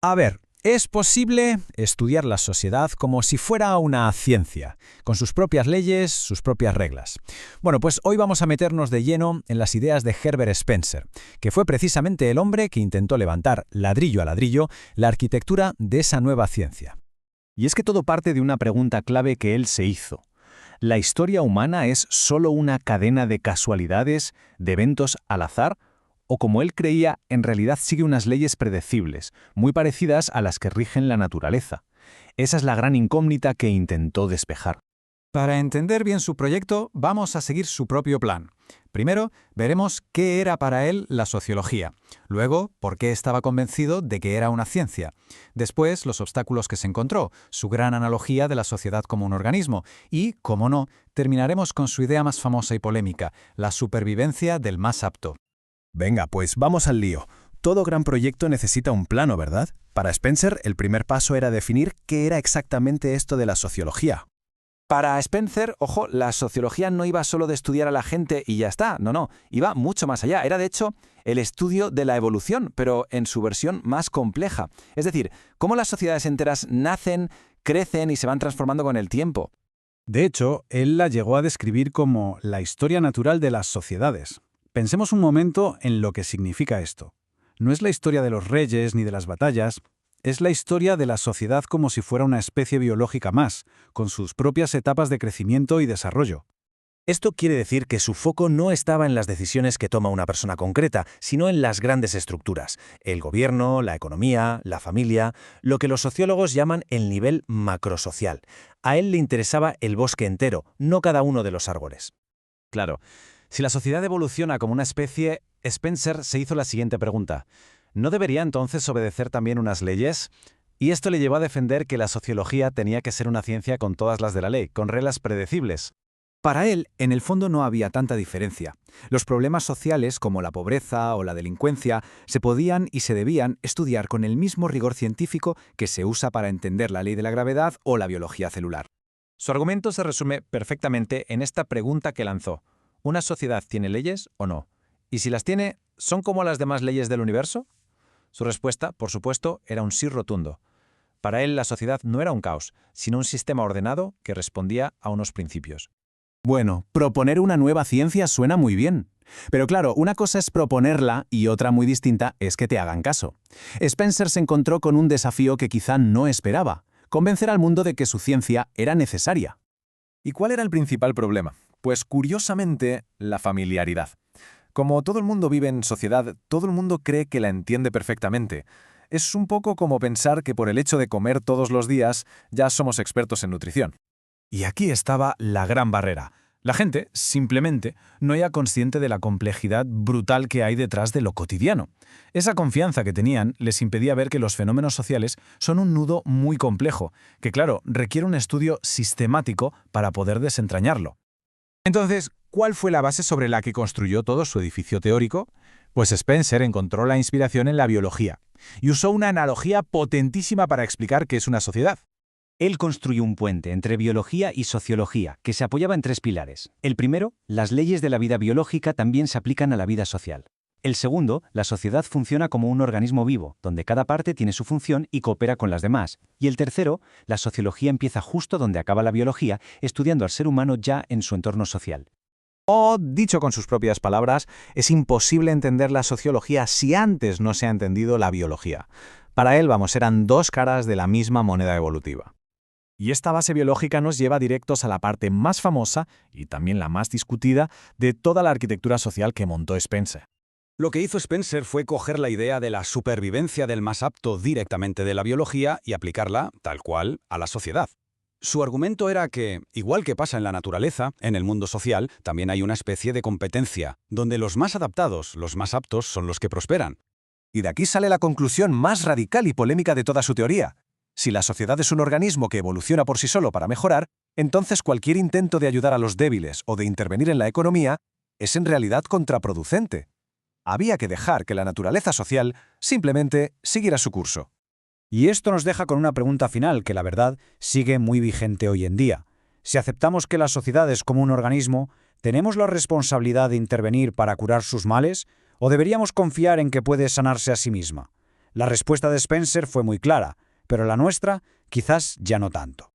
A ver, es posible estudiar la sociedad como si fuera una ciencia, con sus propias leyes, sus propias reglas. Bueno, pues hoy vamos a meternos de lleno en las ideas de Herbert Spencer, que fue precisamente el hombre que intentó levantar ladrillo a ladrillo la arquitectura de esa nueva ciencia. Y es que todo parte de una pregunta clave que él se hizo. ¿La historia humana es solo una cadena de casualidades, de eventos al azar? ¿O como él creía, en realidad sigue unas leyes predecibles, muy parecidas a las que rigen la naturaleza? Esa es la gran incógnita que intentó despejar. Para entender bien su proyecto, vamos a seguir su propio plan. Primero, veremos qué era para él la sociología. Luego, por qué estaba convencido de que era una ciencia. Después, los obstáculos que se encontró, su gran analogía de la sociedad como un organismo. Y, como no, terminaremos con su idea más famosa y polémica, la supervivencia del más apto. Venga, pues vamos al lío. Todo gran proyecto necesita un plano, ¿verdad? Para Spencer, el primer paso era definir qué era exactamente esto de la sociología. Para Spencer, ojo, la sociología no iba solo de estudiar a la gente y ya está, no, iba mucho más allá. Era, de hecho, el estudio de la evolución, pero en su versión más compleja. Es decir, cómo las sociedades enteras nacen, crecen y se van transformando con el tiempo. De hecho, él la llegó a describir como la historia natural de las sociedades. Pensemos un momento en lo que significa esto. No es la historia de los reyes ni de las batallas, es la historia de la sociedad como si fuera una especie biológica más, con sus propias etapas de crecimiento y desarrollo. Esto quiere decir que su foco no estaba en las decisiones que toma una persona concreta, sino en las grandes estructuras, el gobierno, la economía, la familia, lo que los sociólogos llaman el nivel macrosocial. A él le interesaba el bosque entero, no cada uno de los árboles. Claro, si la sociedad evoluciona como una especie, Spencer se hizo la siguiente pregunta. ¿No debería entonces obedecer también unas leyes? Y esto le llevó a defender que la sociología tenía que ser una ciencia con todas las de la ley, con reglas predecibles. Para él, en el fondo no había tanta diferencia. Los problemas sociales, como la pobreza o la delincuencia, se podían y se debían estudiar con el mismo rigor científico que se usa para entender la ley de la gravedad o la biología celular. Su argumento se resume perfectamente en esta pregunta que lanzó. ¿Una sociedad tiene leyes o no? Y si las tiene, ¿son como las demás leyes del universo? Su respuesta, por supuesto, era un sí rotundo. Para él, la sociedad no era un caos, sino un sistema ordenado que respondía a unos principios. Bueno, proponer una nueva ciencia suena muy bien. Pero claro, una cosa es proponerla y otra muy distinta es que te hagan caso. Spencer se encontró con un desafío que quizá no esperaba: convencer al mundo de que su ciencia era necesaria. ¿Y cuál era el principal problema? Pues curiosamente, la familiaridad. Como todo el mundo vive en sociedad, todo el mundo cree que la entiende perfectamente. Es un poco como pensar que por el hecho de comer todos los días ya somos expertos en nutrición. Y aquí estaba la gran barrera. La gente, simplemente, no era consciente de la complejidad brutal que hay detrás de lo cotidiano. Esa confianza que tenían les impedía ver que los fenómenos sociales son un nudo muy complejo, que claro, requiere un estudio sistemático para poder desentrañarlo. Entonces, ¿cuál fue la base sobre la que construyó todo su edificio teórico? Pues Spencer encontró la inspiración en la biología y usó una analogía potentísima para explicar qué es una sociedad. Él construyó un puente entre biología y sociología que se apoyaba en tres pilares. El primero, las leyes de la vida biológica también se aplican a la vida social. El segundo, la sociedad funciona como un organismo vivo, donde cada parte tiene su función y coopera con las demás. Y el tercero, la sociología empieza justo donde acaba la biología, estudiando al ser humano ya en su entorno social. O, dicho con sus propias palabras, es imposible entender la sociología si antes no se ha entendido la biología. Para él, eran dos caras de la misma moneda evolutiva. Y esta base biológica nos lleva directos a la parte más famosa, y también la más discutida, de toda la arquitectura social que montó Spencer. Lo que hizo Spencer fue coger la idea de la supervivencia del más apto directamente de la biología y aplicarla, tal cual, a la sociedad. Su argumento era que, igual que pasa en la naturaleza, en el mundo social también hay una especie de competencia, donde los más adaptados, los más aptos, son los que prosperan. Y de aquí sale la conclusión más radical y polémica de toda su teoría. Si la sociedad es un organismo que evoluciona por sí solo para mejorar, entonces cualquier intento de ayudar a los débiles o de intervenir en la economía es en realidad contraproducente. Había que dejar que la naturaleza social simplemente siguiera su curso. Y esto nos deja con una pregunta final que, la verdad, sigue muy vigente hoy en día. Si aceptamos que la sociedad es como un organismo, ¿tenemos la responsabilidad de intervenir para curar sus males? ¿O deberíamos confiar en que puede sanarse a sí misma? La respuesta de Spencer fue muy clara, pero la nuestra quizás ya no tanto.